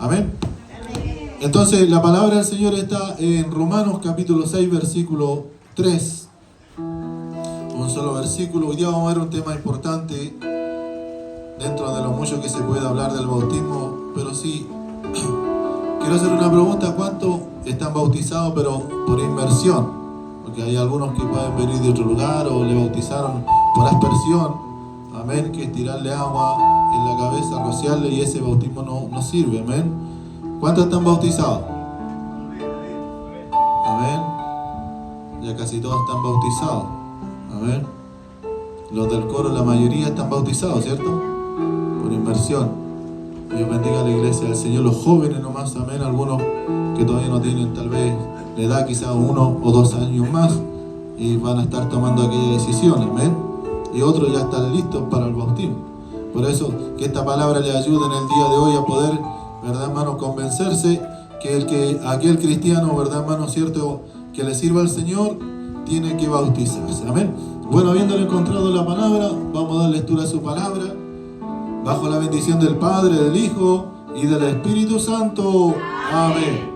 Amén. Entonces la palabra del Señor está en Romanos capítulo 6 versículo 3. Un solo versículo. Hoy día vamos a ver un tema importante dentro de lo mucho que se puede hablar del bautismo, pero sí quiero hacer una pregunta: ¿cuántos están bautizados pero por inmersión? Porque hay algunos que pueden venir de otro lugar o le bautizaron por aspersión, amén, que es tirarle agua en la cabeza, rociarle, y ese bautismo no sirve, amén. ¿Cuántos están bautizados? Amén. Ya casi todos están bautizados, amén. Los del coro, la mayoría están bautizados, ¿cierto? Por inmersión. Dios bendiga a la iglesia del Señor. Los jóvenes nomás, amén. Algunos que todavía no tienen tal vez la edad, quizás 1 o 2 años más, y van a estar tomando aquella decisión, amén. Y otros ya están listos para el bautismo. Por eso que esta palabra le ayude en el día de hoy a poder, ¿verdad, hermano?, convencerse que aquel cristiano, ¿verdad, hermano?, cierto, que le sirva al Señor, tiene que bautizarse, amén. Bueno, habiéndole encontrado la palabra, vamos a dar lectura a su palabra, bajo la bendición del Padre, del Hijo y del Espíritu Santo, amén.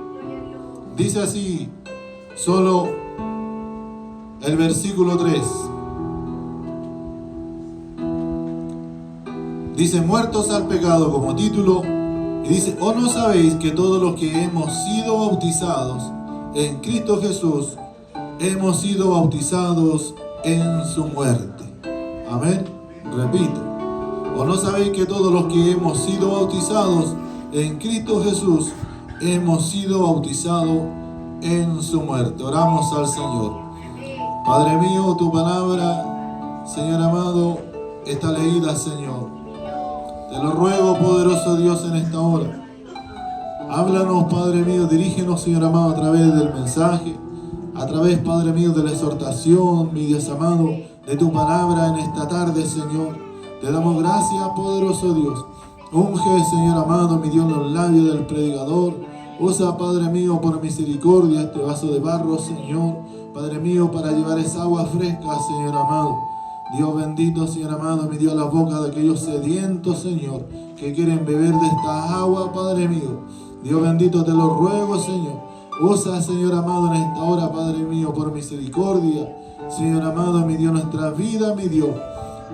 Dice así, solo el versículo 3. Dice: muertos al pecado como título, y dice: ¿o no sabéis que todos los que hemos sido bautizados en Cristo Jesús, hemos sido bautizados en su muerte? Amén. Repito: ¿o no sabéis que todos los que hemos sido bautizados en Cristo Jesús, hemos sido bautizados en su muerte? Oramos al Señor. Padre mío, tu palabra, Señor amado, está leída, Señor. Te lo ruego, poderoso Dios, en esta hora. Háblanos, Padre mío, dirígenos, Señor amado, a través del mensaje, a través, Padre mío, de la exhortación, mi Dios amado, de tu palabra en esta tarde, Señor. Te damos gracias, poderoso Dios. Unge, Señor amado, mi Dios, los labios del predicador. Usa, Padre mío, por misericordia, este vaso de barro, Señor, Padre mío, para llevar esa agua fresca, Señor amado. Dios bendito, Señor amado, me dio la boca de aquellos sedientos, Señor, que quieren beber de esta agua, Padre mío. Dios bendito, te lo ruego, Señor. Usa, Señor amado, en esta hora, Padre mío, por misericordia, Señor amado, mi Dios, nuestra vida, mi Dios,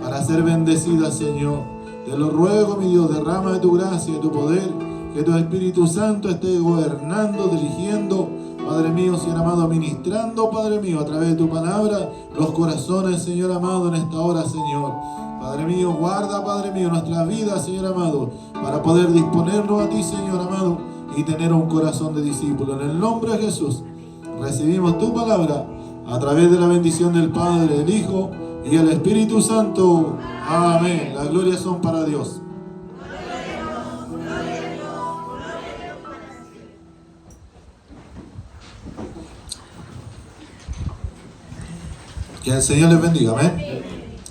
para ser bendecida, Señor. Te lo ruego, mi Dios, derrama de tu gracia, de tu poder, que tu Espíritu Santo esté gobernando, dirigiendo, Padre mío, Señor amado, ministrando, Padre mío, a través de tu palabra, los corazones, Señor amado, en esta hora, Señor. Padre mío, guarda, Padre mío, nuestra vida, Señor amado, para poder disponernos a ti, Señor amado, y tener un corazón de discípulo. En el nombre de Jesús, recibimos tu palabra a través de la bendición del Padre, del Hijo y el Espíritu Santo. Amén. Las glorias son para Dios. Que el Señor les bendiga, amén.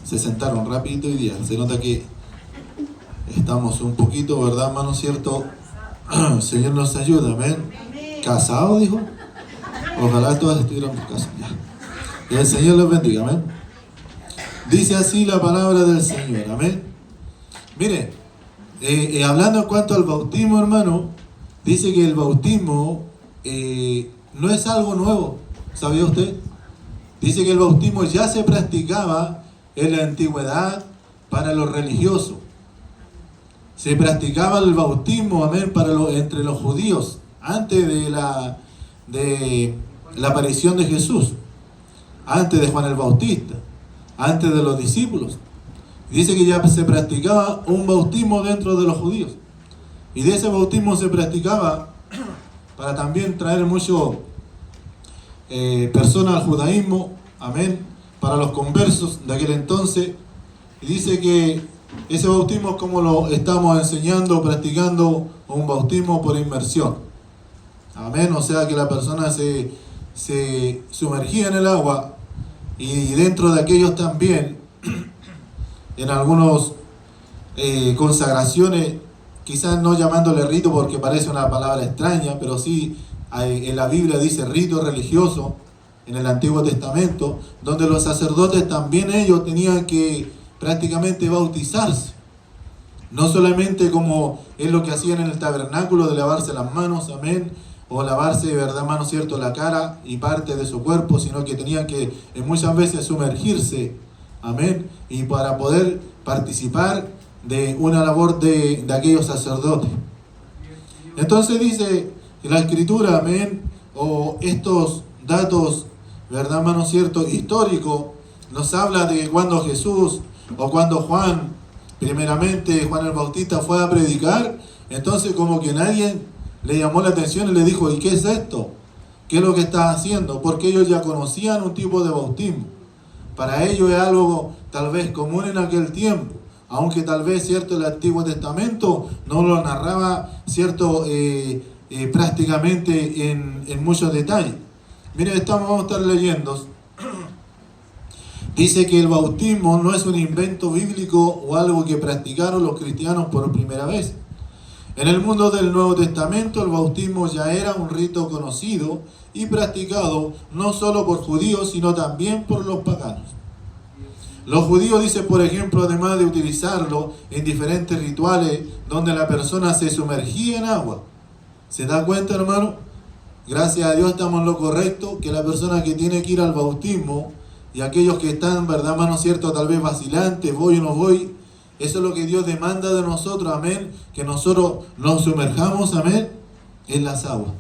Se sentaron rapidito hoy día. Se nota que estamos un poquito, ¿verdad, hermano? ¿Cierto? El Señor nos ayuda, amén. ¿Casado, dijo? Ojalá todas estuviéramos casados. Que el Señor les bendiga, amén. Dice así la palabra del Señor, amén. Mire, hablando en cuanto al bautismo, hermano, dice que el bautismo no es algo nuevo. ¿Sabía usted? Dice que el bautismo ya se practicaba en la antigüedad para los religiosos. Se practicaba el bautismo, amén, entre los judíos, antes de la aparición de Jesús, antes de Juan el Bautista, antes de los discípulos. Dice que ya se practicaba un bautismo dentro de los judíos. Y de ese bautismo se practicaba para también traer mucho personas al judaísmo, amén, para los conversos de aquel entonces. Y dice que ese bautismo es como lo estamos enseñando, practicando, un bautismo por inmersión, amén. O sea que la persona se sumergía en el agua, y dentro de aquellos también, en algunos consagraciones, quizás no llamándole rito porque parece una palabra extraña, pero sí en la Biblia dice rito religioso, en el Antiguo Testamento, donde los sacerdotes también ellos tenían que prácticamente bautizarse. No solamente como es lo que hacían en el tabernáculo de lavarse las manos, amén, o lavarse, ¿verdad, hermano, cierto, la cara y parte de su cuerpo, sino que tenían que muchas veces sumergirse, amén, y para poder participar de una labor de aquellos sacerdotes. Entonces dice la Escritura, amén, o estos datos, ¿verdad, hermano, cierto, histórico, nos habla de cuando Jesús o cuando Juan, primeramente Juan el Bautista fue a predicar, entonces como que nadie le llamó la atención y le dijo, ¿y qué es esto? ¿Qué es lo que estás haciendo? Porque ellos ya conocían un tipo de bautismo. Para ellos es algo tal vez común en aquel tiempo, aunque tal vez, cierto, el Antiguo Testamento no lo narraba, cierto, prácticamente en muchos detalles. Miren, vamos a estar leyendo. Dice que el bautismo no es un invento bíblico o algo que practicaron los cristianos por primera vez. En el mundo del Nuevo Testamento, el bautismo ya era un rito conocido y practicado no solo por judíos, sino también por los paganos. Los judíos dicen, por ejemplo, además de utilizarlo en diferentes rituales donde la persona se sumergía en agua. ¿Se da cuenta, hermano? Gracias a Dios estamos en lo correcto, que la persona que tiene que ir al bautismo y aquellos que están, ¿verdad, hermano, cierto, tal vez vacilantes, voy o no voy, eso es lo que Dios demanda de nosotros, amén, que nosotros nos sumerjamos, amén, en las aguas.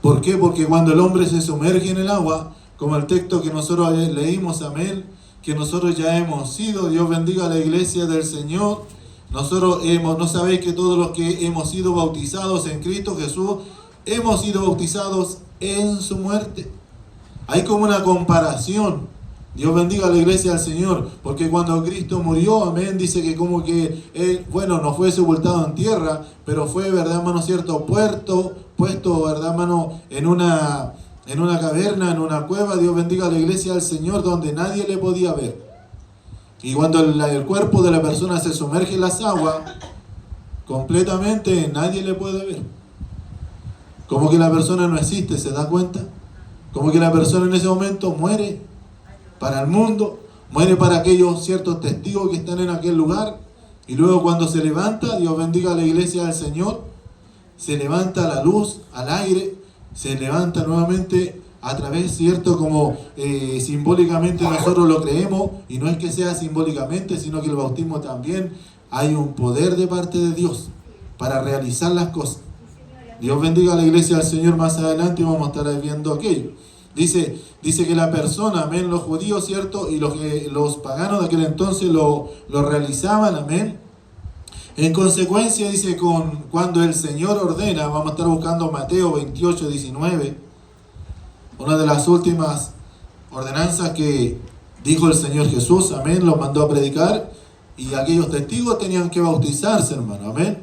¿Por qué? Porque cuando el hombre se sumerge en el agua, como el texto que nosotros leímos, amén, que nosotros ya hemos sido, Dios bendiga a la iglesia del Señor, nosotros no sabéis que todos los que hemos sido bautizados en Cristo Jesús, hemos sido bautizados en su muerte. Hay como una comparación. Dios bendiga a la iglesia del Señor, porque cuando Cristo murió, amén, dice que como que Él, bueno, no fue sepultado en tierra, pero fue, verdad, hermano, cierto, puesto, verdad, hermano, en una caverna, en una cueva. Dios bendiga a la iglesia del Señor, donde nadie le podía ver. Y cuando el cuerpo de la persona se sumerge en las aguas, completamente nadie le puede ver. Como que la persona no existe, ¿se da cuenta? Como que la persona en ese momento muere para el mundo, muere para aquellos ciertos testigos que están en aquel lugar, y luego cuando se levanta, Dios bendiga a la iglesia del Señor, se levanta a la luz, al aire, se levanta nuevamente a través, cierto, como simbólicamente nosotros lo creemos, y no es que sea simbólicamente, sino que el bautismo también hay un poder de parte de Dios para realizar las cosas. Dios bendiga a la iglesia del Señor. Más adelante vamos a estar viendo aquello. Dice que la persona, amén, los judíos, cierto, y los paganos de aquel entonces lo realizaban, amén. En consecuencia, dice, cuando el Señor ordena, vamos a estar buscando Mateo 28, 19, una de las últimas ordenanzas que dijo el Señor Jesús, amén, lo mandó a predicar, y aquellos testigos tenían que bautizarse, hermano, amén.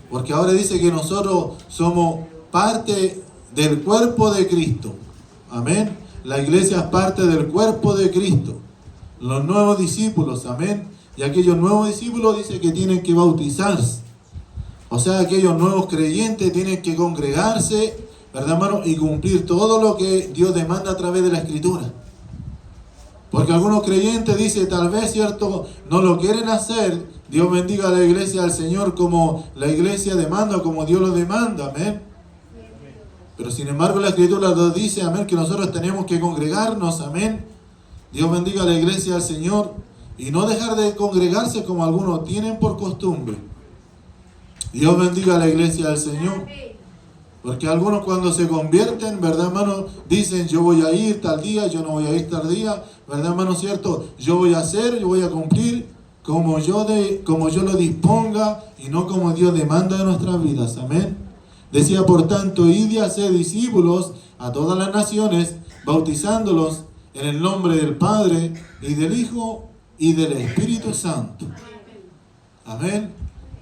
Porque ahora dice que nosotros somos parte del cuerpo de Cristo. Amén. La iglesia es parte del cuerpo de Cristo. Los nuevos discípulos, amén. Y aquellos nuevos discípulos dice que tienen que bautizarse. O sea, aquellos nuevos creyentes tienen que congregarse, ¿verdad, hermano? Y cumplir todo lo que Dios demanda a través de la Escritura. Porque algunos creyentes dicen, tal vez, cierto, no lo quieren hacer. Dios bendiga a la iglesia del Señor como la iglesia demanda, como Dios lo demanda, amén. Pero sin embargo la Escritura nos dice, amén, que nosotros tenemos que congregarnos, amén. Dios bendiga a la iglesia del Señor y no dejar de congregarse como algunos tienen por costumbre. Dios bendiga a la iglesia del Señor. Porque algunos cuando se convierten, ¿verdad, hermano? Dicen, yo voy a ir tal día, yo no voy a ir tal día, ¿verdad, hermano? ¿Cierto? Yo voy a hacer, yo voy a cumplir como yo lo disponga y no como Dios demanda de nuestras vidas, amén. Decía, por tanto, id y haced discípulos a todas las naciones, bautizándolos en el nombre del Padre y del Hijo y del Espíritu Santo. Amén.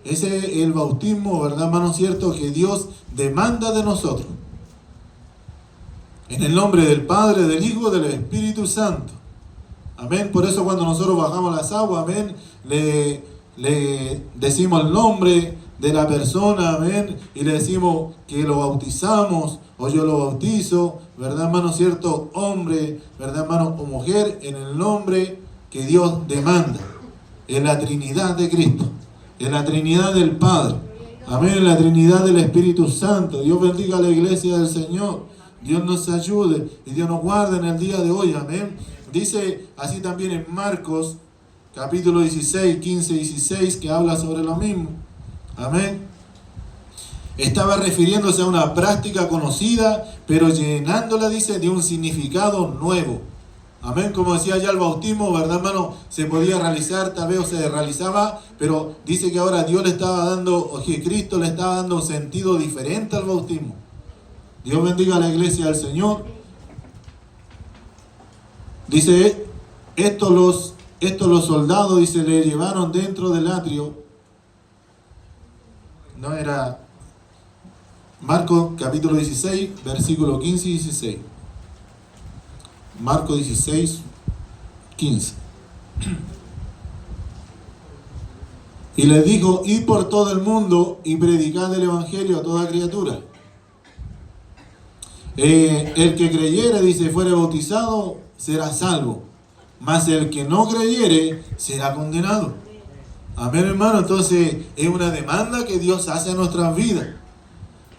Ese es el bautismo, ¿verdad, hermano? Cierto, que Dios demanda de nosotros. En el nombre del Padre, del Hijo y del Espíritu Santo. Amén. Por eso cuando nosotros bajamos las aguas, amén, le decimos el nombre de la persona, amén, y le decimos que lo bautizamos, o yo lo bautizo, ¿verdad, hermano? Cierto, hombre, ¿verdad, hermano? O mujer, en el nombre que Dios demanda, en la Trinidad de Cristo. en la Trinidad del Padre. Amén, en la Trinidad del Espíritu Santo. Dios bendiga a la iglesia del Señor. Dios nos ayude y Dios nos guarde en el día de hoy. Amén. Dice así también en Marcos, capítulo 16, 15 y 16, que habla sobre lo mismo. Amén. Estaba refiriéndose a una práctica conocida, pero llenándola, dice, de un significado nuevo. Amén, como decía ya el bautismo, ¿verdad, hermano? Se podía realizar, tal vez, o se realizaba, pero dice que ahora Dios le estaba dando, o que Cristo le estaba dando un sentido diferente al bautismo. Dios bendiga a la iglesia del Señor. Dice, estos los soldados, dice, le llevaron dentro del atrio. No era Marcos capítulo 16, versículo 15 y 16. Marcos 16, 15. Y les dijo, id por todo el mundo y predicad el evangelio a toda criatura. El que creyere, dice, fuere bautizado, será salvo. Mas el que no creyere, será condenado. Amén, hermano. Entonces, es una demanda que Dios hace a nuestras vidas.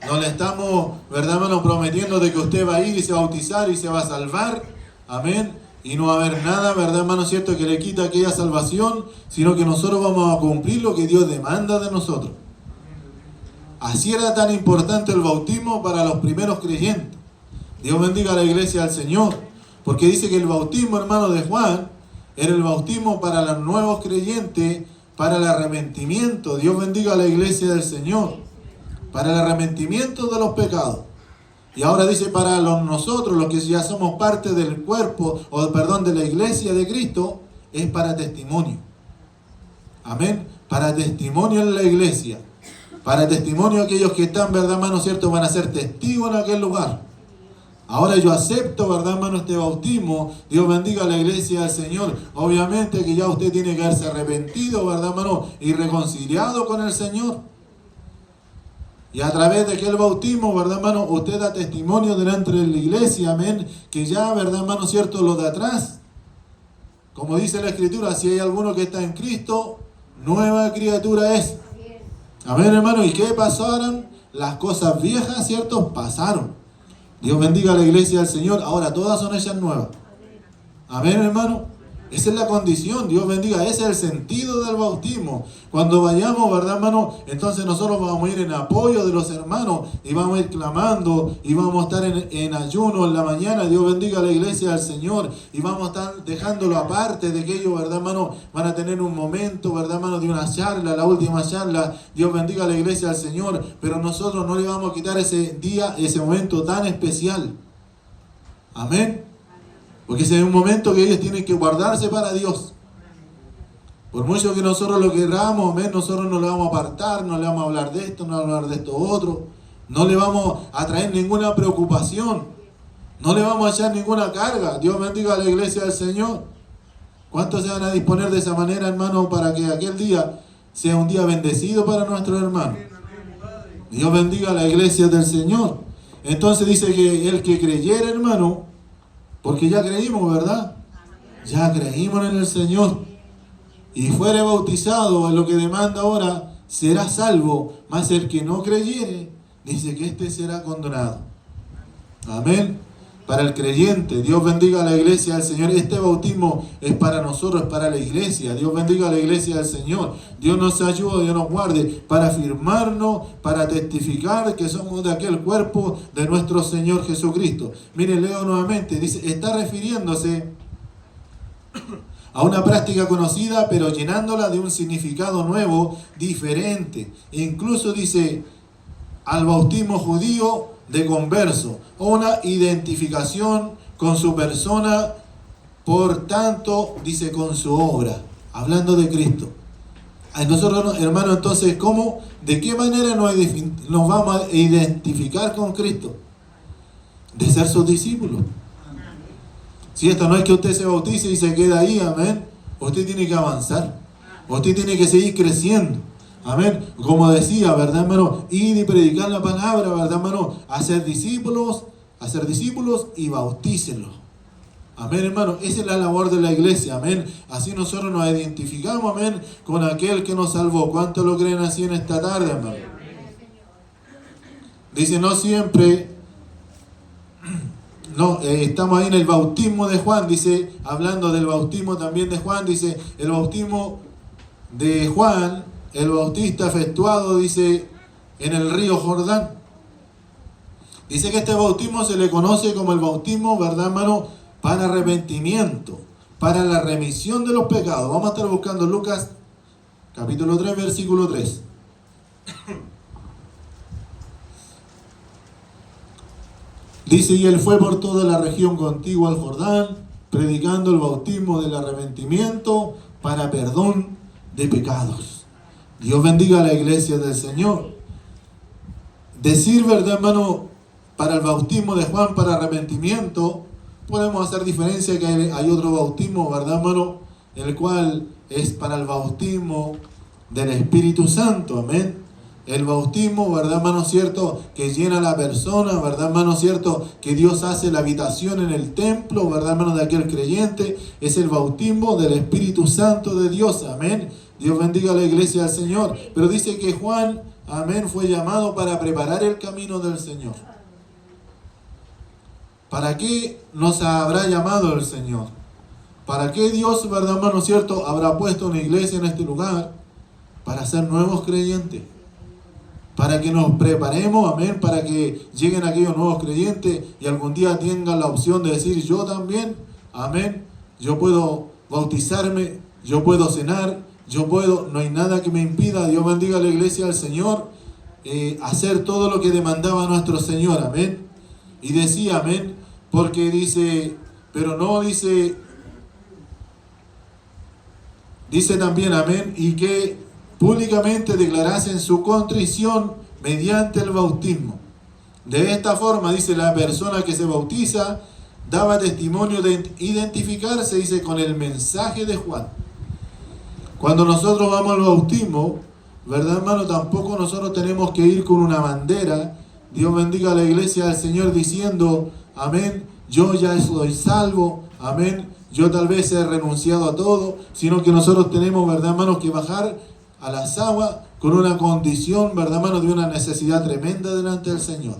No le estamos, ¿verdad, hermano?, prometiendo de que usted va a ir y se va a bautizar y se va a salvar. Amén. Y no va a haber nada, ¿verdad, hermano, cierto, que le quita aquella salvación, sino que nosotros vamos a cumplir lo que Dios demanda de nosotros. Así era tan importante el bautismo para los primeros creyentes. Dios bendiga a la iglesia del Señor. Porque dice que el bautismo, hermano, de Juan era el bautismo para los nuevos creyentes, para el arrepentimiento. Dios bendiga a la iglesia del Señor. Para el arrepentimiento de los pecados. Y ahora dice para nosotros, los que ya somos parte del cuerpo, de la iglesia de Cristo, es para testimonio. Amén. Para testimonio en la iglesia. Para testimonio aquellos que están, ¿verdad, hermano, cierto? Van a ser testigos en aquel lugar. Ahora yo acepto, ¿verdad, hermano, este bautismo? Dios bendiga a la iglesia del Señor. Obviamente que ya usted tiene que haberse arrepentido, ¿verdad, hermano? Y reconciliado con el Señor. Y a través de aquel bautismo, ¿verdad, hermano? Usted da testimonio delante de la iglesia, amén. Que ya, ¿verdad, hermano, cierto? Lo de atrás. Como dice la Escritura, si hay alguno que está en Cristo, nueva criatura es. Amén, hermano. ¿Y qué pasaron? Las cosas viejas, ¿cierto? Pasaron. Dios bendiga a la iglesia del Señor. Ahora todas son hechas nuevas. Amén, hermano. Esa es la condición. Dios bendiga. Ese es el sentido del bautismo. Cuando vayamos, ¿verdad, hermano? Entonces nosotros vamos a ir en apoyo de los hermanos y vamos a ir clamando y vamos a estar en ayuno en la mañana. Dios bendiga a la iglesia del Señor y vamos a estar dejándolo aparte de que ellos, ¿verdad, hermano? Van a tener un momento, ¿verdad, hermano? De una charla, la última charla. Dios bendiga a la iglesia del Señor. Pero nosotros no le vamos a quitar ese día, ese momento tan especial. Amén. Porque ese es un momento que ellos tienen que guardarse para Dios. Por mucho que nosotros lo queramos, amén, nosotros no le vamos a apartar, no le vamos a hablar de esto, no le vamos a hablar de esto otro. No le vamos a traer ninguna preocupación. No le vamos a echar ninguna carga. Dios bendiga a la iglesia del Señor. ¿Cuántos se van a disponer de esa manera, hermano, para que aquel día sea un día bendecido para nuestros hermanos? Dios bendiga a la iglesia del Señor. Entonces dice que el que creyera, hermano, porque ya creímos, ¿verdad? Ya creímos en el Señor. Y fuere bautizado, en lo que demanda ahora, será salvo. Mas el que no creyere, dice que éste será condenado. Amén. Para el creyente, Dios bendiga a la iglesia del Señor. Este bautismo es para nosotros, es para la iglesia. Dios bendiga a la iglesia del Señor. Dios nos ayude, Dios nos guarde para afirmarnos, para testificar que somos de aquel cuerpo de nuestro Señor Jesucristo. Miren, leo nuevamente. Dice, está refiriéndose a una práctica conocida, pero llenándola de un significado nuevo, diferente. E incluso dice, al bautismo judío de converso, una identificación con su persona, por tanto, dice, con su obra, hablando de Cristo. Nosotros, hermanos, entonces, ¿cómo, de qué manera nos vamos a identificar con Cristo? De ser sus discípulos. Si esto no es que usted se bautice y se quede ahí, amén. Usted tiene que avanzar. Usted tiene que seguir creciendo. Amén. Como decía, ¿verdad, hermano? Ir y predicar la palabra, ¿verdad, hermano? Hacer discípulos y bautícenlos. Amén, hermano. Esa es la labor de la iglesia. Amén. Así nosotros nos identificamos, amén, con aquel que nos salvó. ¿Cuántos lo creen así en esta tarde, hermano? Dice, no siempre... No, estamos ahí en el bautismo de Juan, dice, hablando del bautismo también de Juan, dice, el bautismo de Juan, el Bautista efectuado, dice, en el río Jordán. Dice que este bautismo se le conoce como el bautismo, ¿verdad, hermano? Para arrepentimiento, para la remisión de los pecados. Vamos a estar buscando Lucas, capítulo 3, versículo 3. Dice, y él fue por toda la región contigua al Jordán, predicando el bautismo del arrepentimiento para perdón de pecados. Dios bendiga a la iglesia del Señor. Decir, ¿verdad, hermano? Para el bautismo de Juan, para arrepentimiento, podemos hacer diferencia que hay otro bautismo, ¿verdad, hermano? El cual es para el bautismo del Espíritu Santo, amén. El bautismo, ¿verdad, hermano, cierto? Que llena a la persona, ¿verdad, hermano, cierto? Que Dios hace la habitación en el templo, ¿verdad, hermano, de aquel creyente. Es el bautismo del Espíritu Santo de Dios, amén. Dios bendiga a la iglesia del Señor. Pero dice que Juan, amén, fue llamado para preparar el camino del Señor. ¿Para qué nos habrá llamado el Señor? ¿Para qué Dios, verdad, hermano, cierto, habrá puesto una iglesia en este lugar? Para ser nuevos creyentes. Para que nos preparemos, amén, para que lleguen aquellos nuevos creyentes y algún día tengan la opción de decir, yo también, amén, yo puedo bautizarme, yo puedo cenar, yo puedo, no hay nada que me impida, Dios bendiga a la iglesia del Señor, hacer todo lo que demandaba nuestro Señor, amén. Y decía, amén, porque dice, pero no dice también, amén, y que públicamente declarasen su contrición mediante el bautismo. De esta forma, dice, la persona que se bautiza daba testimonio de identificarse, dice, con el mensaje de Juan. Cuando nosotros vamos al bautismo, ¿verdad, hermano? Tampoco nosotros tenemos que ir con una bandera. Dios bendiga a la iglesia del Señor diciendo, amén, yo ya soy salvo, amén, yo tal vez he renunciado a todo, sino que nosotros tenemos, ¿verdad, hermano?, que bajar a las aguas con una condición, ¿verdad, hermano?, de una necesidad tremenda delante del Señor.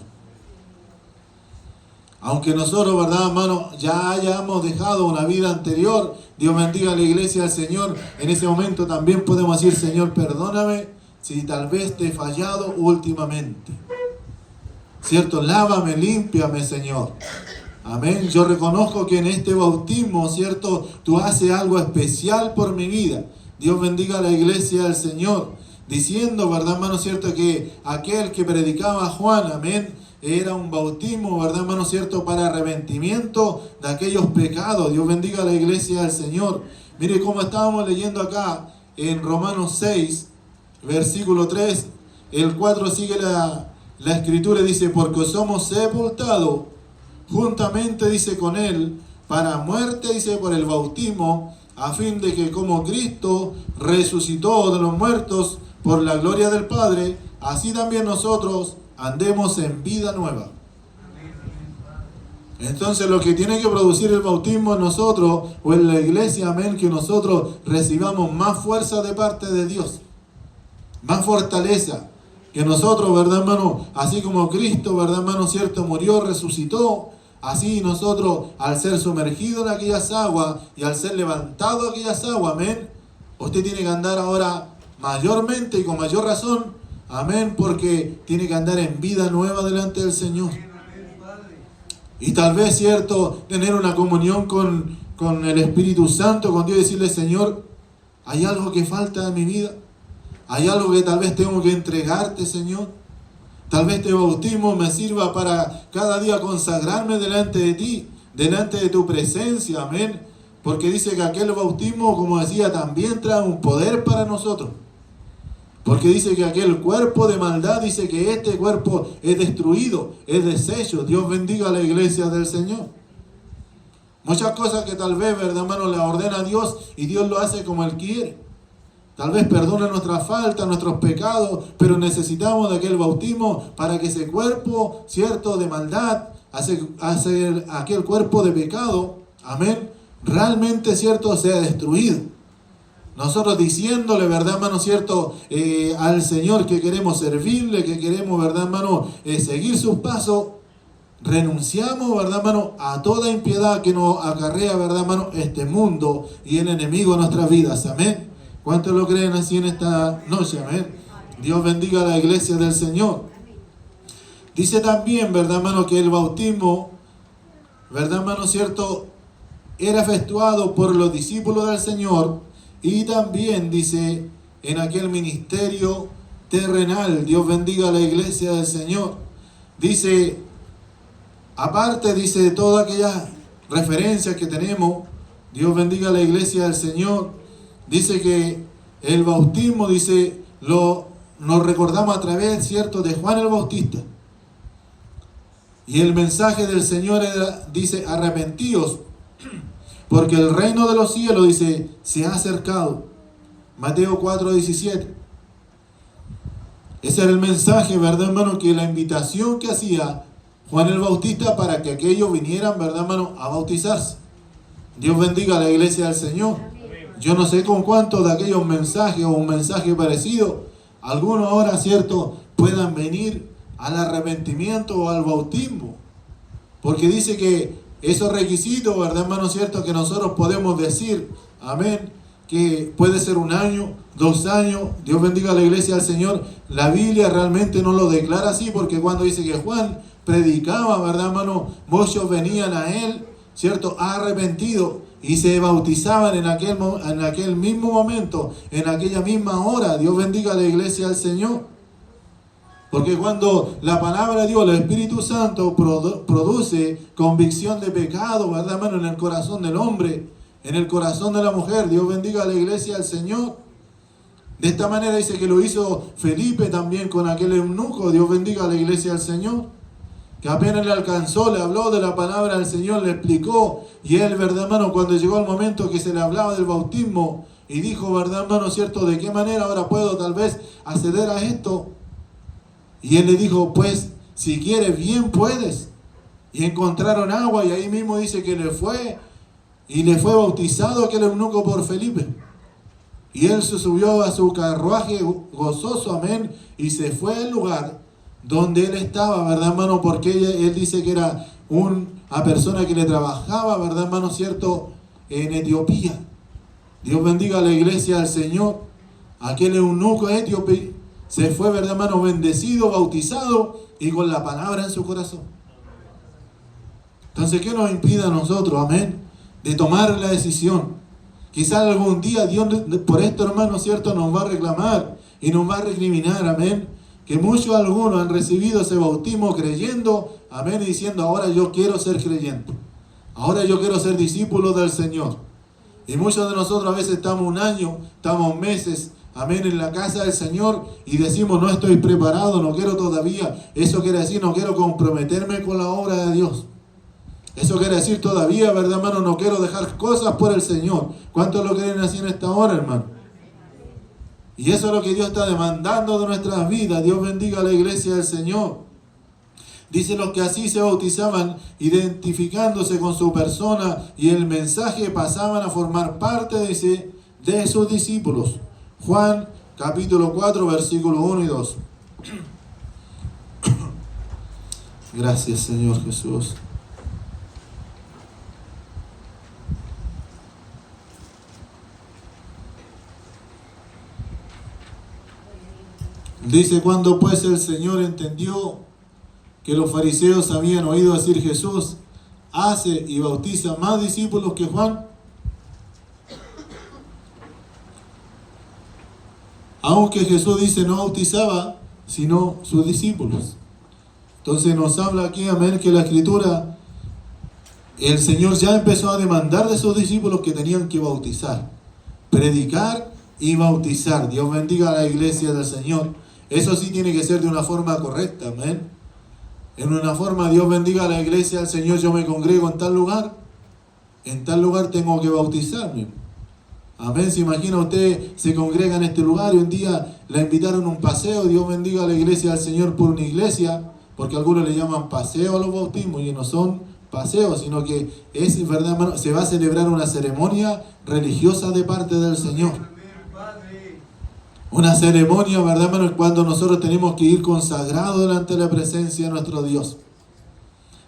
Aunque nosotros, ¿verdad, hermano?, ya hayamos dejado una vida anterior, Dios bendiga a la iglesia del Señor, en ese momento también podemos decir, Señor, perdóname si tal vez te he fallado últimamente. ¿Cierto? Lávame, límpiame, Señor. Amén. Yo reconozco que en este bautismo, ¿cierto?, tú haces algo especial por mi vida. Dios bendiga a la iglesia del Señor. Diciendo, ¿verdad, hermano, cierto? Que aquel que predicaba a Juan, amén, era un bautismo, ¿verdad, hermano, cierto? Para arrepentimiento de aquellos pecados. Dios bendiga a la iglesia del Señor. Mire cómo estábamos leyendo acá en Romanos 6, versículo 3. El 4 sigue la escritura, dice, porque somos sepultados juntamente, dice, con él, para muerte, dice, por el bautismo, a fin de que como Cristo resucitó de los muertos por la gloria del Padre, así también nosotros andemos en vida nueva. Entonces lo que tiene que producir el bautismo en nosotros, o en la iglesia, amén, que nosotros recibamos más fuerza de parte de Dios, más fortaleza, que nosotros, ¿verdad, hermano? Así como Cristo, ¿verdad, hermano, cierto, murió, resucitó, así nosotros, al ser sumergidos en aquellas aguas y al ser levantados de aquellas aguas, amén, usted tiene que andar ahora mayormente y con mayor razón, amén, porque tiene que andar en vida nueva delante del Señor. Y tal vez, cierto, tener una comunión con el Espíritu Santo, con Dios, y decirle, Señor, hay algo que falta en mi vida, hay algo que tal vez tengo que entregarte, Señor. Tal vez este bautismo me sirva para cada día consagrarme delante de ti, delante de tu presencia, amén. Porque dice que aquel bautismo, como decía, también trae un poder para nosotros. Porque dice que aquel cuerpo de maldad, dice que este cuerpo es destruido, es deshecho. Dios bendiga a la iglesia del Señor. Muchas cosas que tal vez, ¿verdad, hermano?, le ordena a Dios y Dios lo hace como Él quiere. Tal vez perdona nuestras faltas, nuestros pecados, pero necesitamos de aquel bautismo para que ese cuerpo, cierto, de maldad, hacer aquel cuerpo de pecado, amén, realmente, cierto, sea destruido. Nosotros diciéndole, ¿verdad, hermano, cierto, al Señor que queremos servirle, que queremos, ¿verdad, hermano, seguir sus pasos, renunciamos, ¿verdad, hermano, a toda impiedad que nos acarrea, ¿verdad, hermano, este mundo y el enemigo de nuestras vidas, amén. ¿Cuántos lo creen así en esta noche, amén? Dios bendiga a la iglesia del Señor. Dice también, ¿verdad, hermano, que el bautismo, ¿verdad, hermano, cierto, era efectuado por los discípulos del Señor? Y también dice en aquel ministerio terrenal, Dios bendiga a la iglesia del Señor. Dice, aparte, dice, de todas aquellas referencias que tenemos, Dios bendiga a la iglesia del Señor. Dice que el bautismo, dice, nos recordamos a través, cierto, de Juan el Bautista. Y el mensaje del Señor era, dice, arrepentíos, porque el reino de los cielos, dice, se ha acercado. Mateo 4:17. Ese era el mensaje, ¿verdad, hermano? Que la invitación que hacía Juan el Bautista para que aquellos vinieran, ¿verdad, hermano?, a bautizarse. Dios bendiga a la iglesia del Señor. Yo no sé con cuántos de aquellos mensajes o un mensaje parecido, algunos ahora, cierto, puedan venir al arrepentimiento o al bautismo. Porque dice que esos requisitos, ¿verdad, hermano, cierto, que nosotros podemos decir, amén, que puede ser 1 año, 2 años, Dios bendiga a la iglesia del Señor. La Biblia realmente no lo declara así, porque cuando dice que Juan predicaba, ¿verdad, hermano?, muchos venían a él, cierto, arrepentidos, y se bautizaban en aquel mismo momento, en aquella misma hora. Dios bendiga a la iglesia del Señor. Porque cuando la palabra de Dios, el Espíritu Santo, produce convicción de pecado, ¿verdad, hermano?, en el corazón del hombre, en el corazón de la mujer. Dios bendiga a la iglesia del Señor. De esta manera dice que lo hizo Felipe también con aquel eunuco. Dios bendiga a la iglesia del Señor. Que apenas le alcanzó, le habló de la palabra del Señor, le explicó. Y él, ¿verdad, hermano?, cuando llegó el momento que se le hablaba del bautismo, y dijo, ¿verdad, hermano, cierto, de qué manera ahora puedo tal vez acceder a esto? Y él le dijo, pues, si quieres, bien puedes. Y encontraron agua, y ahí mismo dice que le fue bautizado aquel eunuco por Felipe. Y él se subió a su carruaje gozoso, amén, y se fue al lugar donde él estaba, ¿verdad, hermano? Porque él dice que era una persona que le trabajaba, ¿verdad, hermano, cierto, en Etiopía. Dios bendiga a la iglesia del Señor. Aquel eunuco etíope se fue, ¿verdad, hermano?, bendecido, bautizado y con la palabra en su corazón. Entonces, ¿qué nos impide a nosotros, amén, de tomar la decisión? Quizás algún día Dios por esto, hermano, cierto, nos va a reclamar y nos va a recriminar, amén. Que muchos, algunos han recibido ese bautismo creyendo, amén, y diciendo, ahora yo quiero ser creyente. Ahora yo quiero ser discípulo del Señor. Y muchos de nosotros a veces estamos 1 año, estamos meses, amén, en la casa del Señor y decimos, no estoy preparado, no quiero todavía. Eso quiere decir, no quiero comprometerme con la obra de Dios. Eso quiere decir todavía, ¿verdad, hermano? No quiero dejar cosas por el Señor. ¿Cuántos lo creen así en esta hora, hermano? Y eso es lo que Dios está demandando de nuestras vidas. Dios bendiga a la iglesia del Señor. Dice los que así se bautizaban, identificándose con su persona y el mensaje, pasaban a formar parte, dice, de sus discípulos. Juan capítulo 4, versículos 1 y 2. Gracias, Señor Jesús. Dice, cuando pues el Señor entendió que los fariseos habían oído decir, Jesús hace y bautiza más discípulos que Juan, aunque Jesús dice no bautizaba, sino sus discípulos. Entonces nos habla aquí, amén, que la Escritura, el Señor ya empezó a demandar de sus discípulos que tenían que bautizar, predicar y bautizar. Dios bendiga a la iglesia del Señor. Eso sí tiene que ser de una forma correcta, amén. En una forma, Dios bendiga a la iglesia del Señor, yo me congrego en tal lugar tengo que bautizarme. Amén. Se imagina usted, se congrega en este lugar y un día la invitaron a un paseo. Dios bendiga a la iglesia del Señor por una iglesia, porque algunos le llaman paseo a los bautismos y no son paseo, sino que es, verdad, hermano, se va a celebrar una ceremonia religiosa de parte del Señor. Una ceremonia, verdad, hermano, cuando nosotros tenemos que ir consagrados delante de la presencia de nuestro Dios.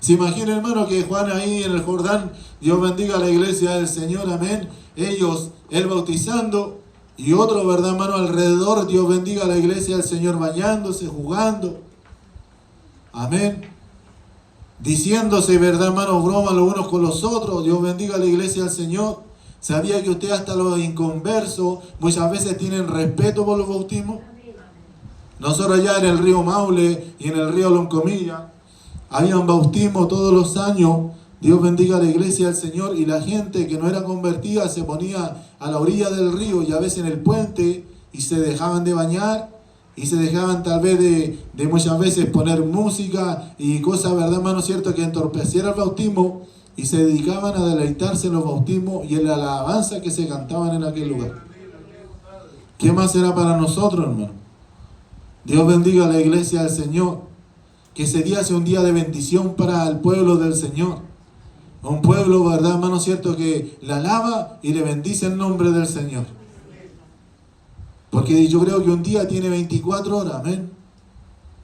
Se imagina, hermano, que Juan ahí en el Jordán, Dios bendiga a la iglesia del Señor, amén. Él bautizando y otro, verdad, hermano, alrededor, Dios bendiga a la iglesia del Señor bañándose, jugando. Amén. Diciéndose, verdad, hermano, bromas los unos con los otros. Dios bendiga a la iglesia del Señor. ¿Sabía que usted hasta los inconversos muchas veces tienen respeto por los bautismos? Nosotros allá en el río Maule y en el río Loncomilla habían bautismo todos los años. Dios bendiga a la iglesia del Señor. Y la gente que no era convertida se ponía a la orilla del río y a veces en el puente y se dejaban de bañar y se dejaban tal vez de muchas veces poner música y cosas, verdad, hermano, cierto, que entorpeciera el bautismo, y se dedicaban a deleitarse en los bautismos y en la alabanza que se cantaban en aquel lugar. ¿Qué más será para nosotros, hermano? Dios bendiga a la iglesia del Señor. Que ese día sea un día de bendición para el pueblo del Señor. Un pueblo, verdad, hermano, cierto, que le alaba y le bendice el nombre del Señor. Porque yo creo que un día tiene 24 horas, amén.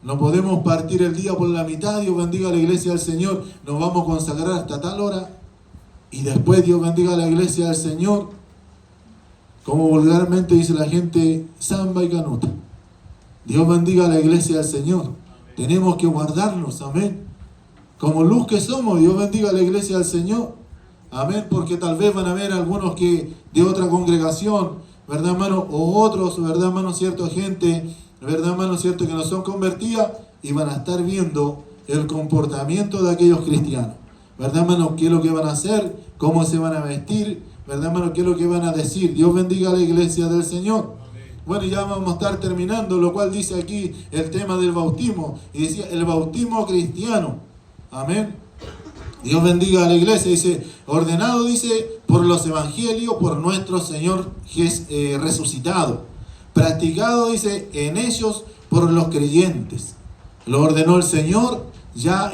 No podemos partir el día por la mitad. Dios bendiga a la iglesia del Señor. Nos vamos a consagrar hasta tal hora. Y después Dios bendiga a la iglesia del Señor. Como vulgarmente dice la gente, samba y canuta. Dios bendiga a la iglesia del Señor. Tenemos que guardarnos, amén. Como luz que somos, Dios bendiga a la iglesia del Señor. Amén, porque tal vez van a haber algunos que de otra congregación, ¿verdad, hermano? O otros, ¿verdad, hermano? Cierto, gente, ¿verdad, hermano? Cierto, que no son convertidas y van a estar viendo el comportamiento de aquellos cristianos. ¿Verdad, hermano? ¿Qué es lo que van a hacer? ¿Cómo se van a vestir? ¿Verdad, hermano? ¿Qué es lo que van a decir? Dios bendiga a la iglesia del Señor. Bueno, ya vamos a estar terminando, lo cual dice aquí el tema del bautismo. Y decía, el bautismo cristiano. Amén. Dios bendiga a la iglesia. Dice, ordenado, dice, por los evangelios, por nuestro Señor resucitado. Practicado, dice, en ellos por los creyentes. Lo ordenó el Señor, ya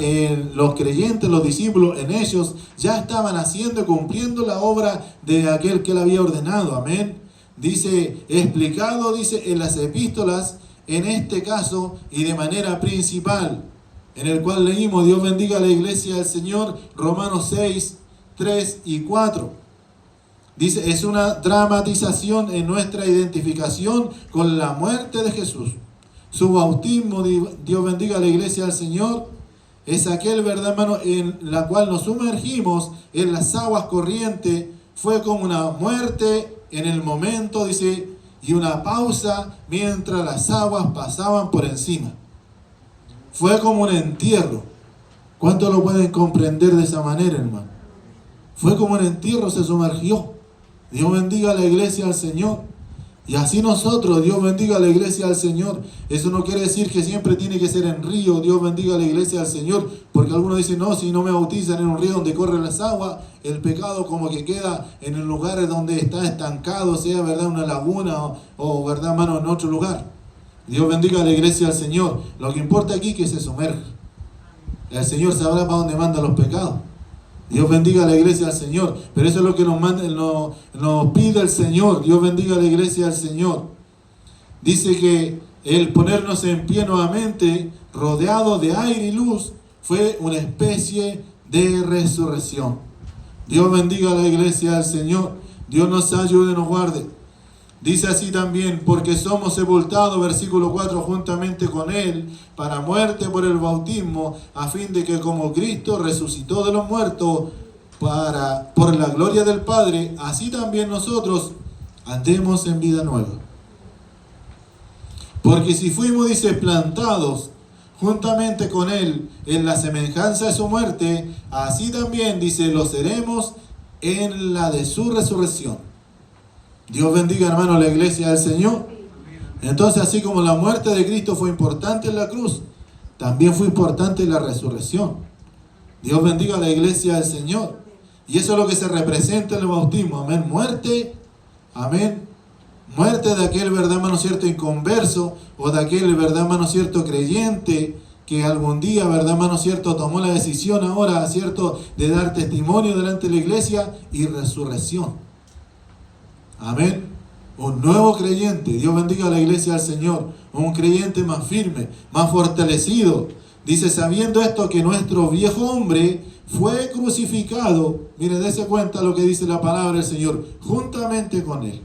los creyentes, los discípulos, en ellos ya estaban haciendo y cumpliendo la obra de aquel que le había ordenado. Amén. Dice, explicado, dice, en las epístolas, en este caso y de manera principal, en el cual leímos, Dios bendiga a la iglesia del Señor, Romanos 6, 3 y 4. Dice, es una dramatización en nuestra identificación con la muerte de Jesús. Su bautismo, Dios bendiga a la iglesia del Señor, es aquel, verdad, hermano, en la cual nos sumergimos en las aguas corrientes. Fue como una muerte en el momento, dice, y una pausa mientras las aguas pasaban por encima. Fue como un entierro. ¿Cuántos lo pueden comprender de esa manera, hermano? Fue como un entierro, se sumergió. Dios bendiga a la iglesia del Señor. Y así nosotros, Dios bendiga a la iglesia del Señor. Eso no quiere decir que siempre tiene que ser en río, Dios bendiga a la iglesia del Señor. Porque algunos dicen, no, si no me bautizan en un río donde corren las aguas, el pecado como que queda en el lugar donde está estancado, sea, verdad, una laguna o verdad, hermano, en otro lugar. Dios bendiga a la iglesia del Señor. Lo que importa aquí es que se sumerja. El Señor sabrá para dónde manda los pecados. Dios bendiga a la iglesia del Señor. Pero eso es lo que nos pide el Señor. Dios bendiga a la iglesia del Señor. Dice que el ponernos en pie nuevamente, rodeado de aire y luz, fue una especie de resurrección. Dios bendiga a la iglesia del Señor. Dios nos ayude y nos guarde. Dice así también, porque somos sepultados, versículo 4, juntamente con Él, para muerte por el bautismo, a fin de que como Cristo resucitó de los muertos por la gloria del Padre, así también nosotros andemos en vida nueva. Porque si fuimos, dice, plantados juntamente con Él en la semejanza de su muerte, así también, dice, lo seremos en la de su resurrección. Dios bendiga, hermano, la iglesia del Señor. Entonces, así como la muerte de Cristo fue importante en la cruz, también fue importante la resurrección. Dios bendiga a la iglesia del Señor. Y eso es lo que se representa en el bautismo. Amén. Muerte. Amén. Muerte de aquel, verdad, hermano, cierto, inconverso, o de aquel, verdad, hermano, cierto, creyente, que algún día, ¿verdad, hermano, cierto, tomó la decisión ahora, cierto, de dar testimonio delante de la iglesia y resurrección? Amén. Un nuevo creyente. Dios bendiga a la iglesia del Señor. Un creyente más firme, más fortalecido. Dice, sabiendo esto, que nuestro viejo hombre fue crucificado. Mire, dése cuenta lo que dice la palabra del Señor, juntamente con él.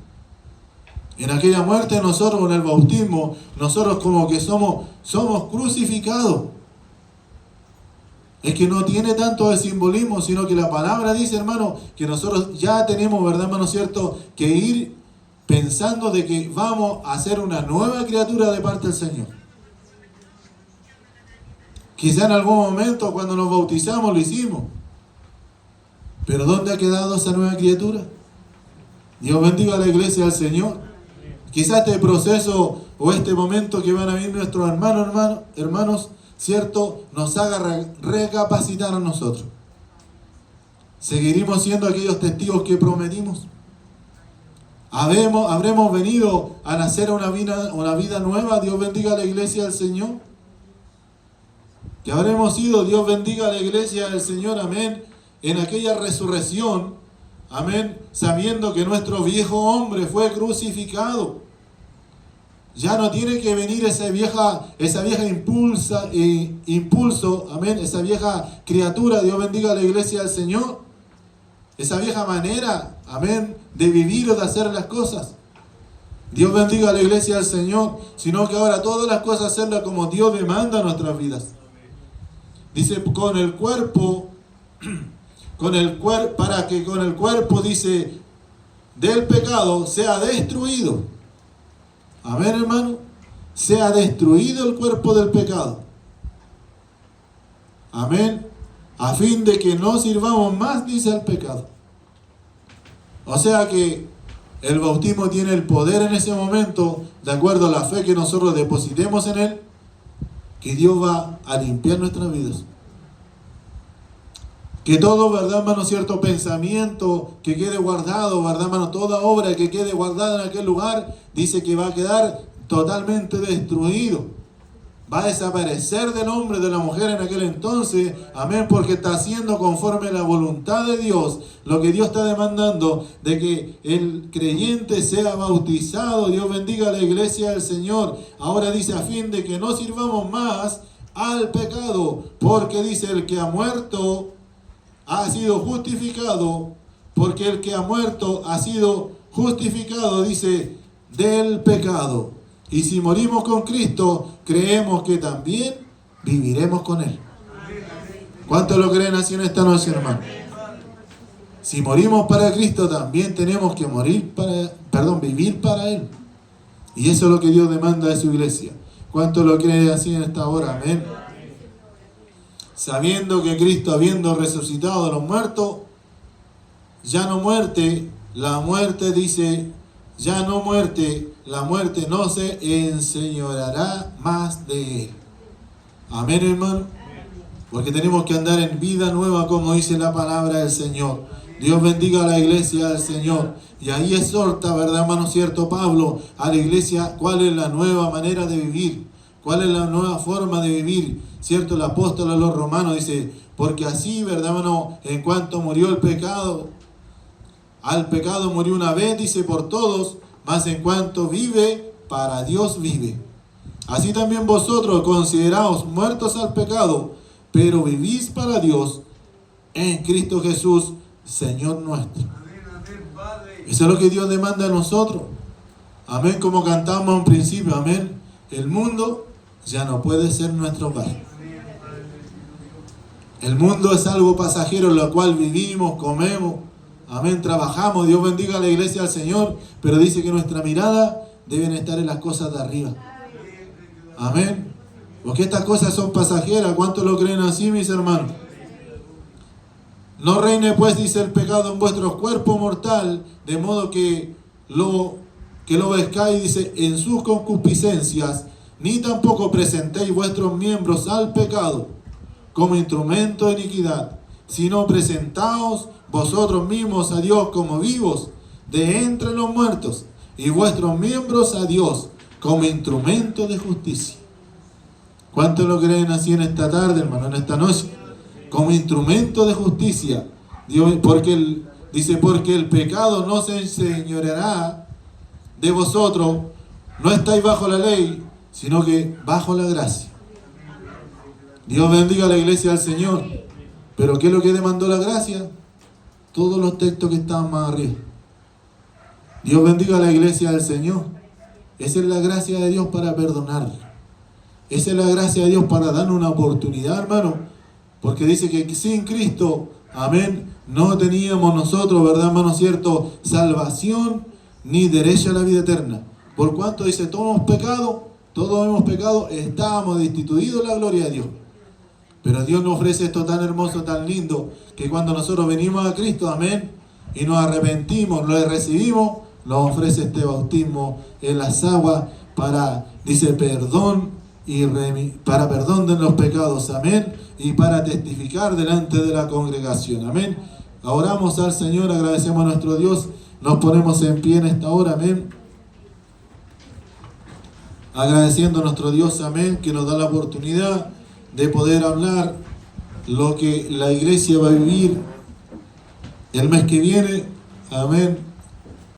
En aquella muerte nosotros, en el bautismo, nosotros como que somos crucificados. Es que no tiene tanto de simbolismo, sino que la palabra dice, hermano, que nosotros ya tenemos, ¿verdad, hermano, cierto?, que ir pensando de que vamos a ser una nueva criatura de parte del Señor. Quizá en algún momento cuando nos bautizamos lo hicimos. Pero ¿dónde ha quedado esa nueva criatura? Dios bendiga a la iglesia del Señor. Quizá este proceso o este momento que van a vivir nuestros hermanos, ¿cierto?, nos haga recapacitar a nosotros. ¿Seguiremos siendo aquellos testigos que prometimos? ¿Habremos venido a nacer una vida nueva? Dios bendiga a la iglesia del Señor. Que habremos sido, Dios bendiga a la iglesia del Señor, amén, en aquella resurrección, amén, sabiendo que nuestro viejo hombre fue crucificado. Ya no tiene que venir esa vieja impulso, amén, esa vieja criatura, Dios bendiga a la iglesia del Señor, esa vieja manera, amén, de vivir o de hacer las cosas. Dios bendiga a la iglesia del Señor, sino que ahora todas las cosas hacerlas como Dios demanda en nuestras vidas. Dice, con el cuerpo, para que con el cuerpo, dice, del pecado sea destruido. Amén, hermano. Sea destruido el cuerpo del pecado. Amén. A fin de que no sirvamos más, dice, al pecado. O sea que el bautismo tiene el poder en ese momento, de acuerdo a la fe que nosotros depositemos en él, que Dios va a limpiar nuestras vidas. Que todo, ¿verdad, hermano, cierto pensamiento que quede guardado, ¿verdad, hermano? Toda obra que quede guardada en aquel lugar, dice que va a quedar totalmente destruido. Va a desaparecer del hombre, de la mujer en aquel entonces, amén, porque está haciendo conforme a la voluntad de Dios, lo que Dios está demandando, de que el creyente sea bautizado. Dios bendiga a la iglesia del Señor. Ahora dice, a fin de que no sirvamos más al pecado, porque dice, el que ha muerto ha sido justificado, porque el que ha muerto ha sido justificado, dice, del pecado. Y si morimos con Cristo, creemos que también viviremos con Él. ¿Cuántos lo creen así en esta noche, hermano? Si morimos para Cristo, también tenemos que vivir para Él. Y eso es lo que Dios demanda de su iglesia. ¿Cuántos lo creen así en esta hora? Amén. Sabiendo que Cristo, habiendo resucitado de los muertos, ya no muerte, la muerte, dice, ya no muerte, la muerte no se enseñoreará más de él. Amén, hermano. Porque tenemos que andar en vida nueva, como dice la palabra del Señor. Dios bendiga a la iglesia del Señor. Y ahí exhorta, ¿verdad, hermano, cierto, Pablo, a la iglesia cuál es la nueva manera de vivir, cuál es la nueva forma de vivir. Cierto, el apóstol a los romanos dice, porque así, ¿verdad, hermano? En cuanto murió el pecado, al pecado murió una vez, dice, por todos, mas en cuanto vive, para Dios vive. Así también vosotros consideraos muertos al pecado, pero vivís para Dios en Cristo Jesús, Señor nuestro. Eso es lo que Dios demanda a nosotros. Amén, como cantamos a un principio, amén. El mundo ya no puede ser nuestro hogar. El mundo es algo pasajero en lo cual vivimos, comemos, amén, trabajamos. Dios bendiga a la iglesia del Señor, pero dice que nuestra mirada debe estar en las cosas de arriba. Amén. Porque estas cosas son pasajeras. ¿Cuántos lo creen así, mis hermanos? No reine pues, dice, el pecado en vuestros cuerpos mortal, de modo que lo obedezcáis, dice, en sus concupiscencias, ni tampoco presentéis vuestros miembros al pecado como instrumento de iniquidad, sino presentaos vosotros mismos a Dios como vivos de entre los muertos, y vuestros miembros a Dios como instrumento de justicia. ¿Cuántos lo creen así en esta tarde, hermano, en esta noche? Como instrumento de justicia. Dios, dice, porque el pecado no se enseñoreará de vosotros, no estáis bajo la ley, sino que bajo la gracia. Dios bendiga a la iglesia del Señor. ¿Pero qué es lo que demandó la gracia? Todos los textos que estaban más arriba. Dios bendiga a la iglesia del Señor. Esa es la gracia de Dios para perdonar. Esa es la gracia de Dios para darnos una oportunidad, hermano. Porque dice que sin Cristo, amén, no teníamos nosotros, ¿verdad, hermano? Cierto, salvación ni derecho a la vida eterna. Por cuanto dice, todos hemos pecado, estábamos destituidos de la gloria de Dios. Pero Dios nos ofrece esto tan hermoso, tan lindo, que cuando nosotros venimos a Cristo, amén, y nos arrepentimos, lo recibimos, nos ofrece este bautismo en las aguas para, dice, perdón para perdón de los pecados, amén, y para testificar delante de la congregación, amén. Oramos al Señor, agradecemos a nuestro Dios, nos ponemos en pie en esta hora, amén. Agradeciendo a nuestro Dios, amén, que nos da la oportunidad de poder hablar lo que la iglesia va a vivir el mes que viene, amén.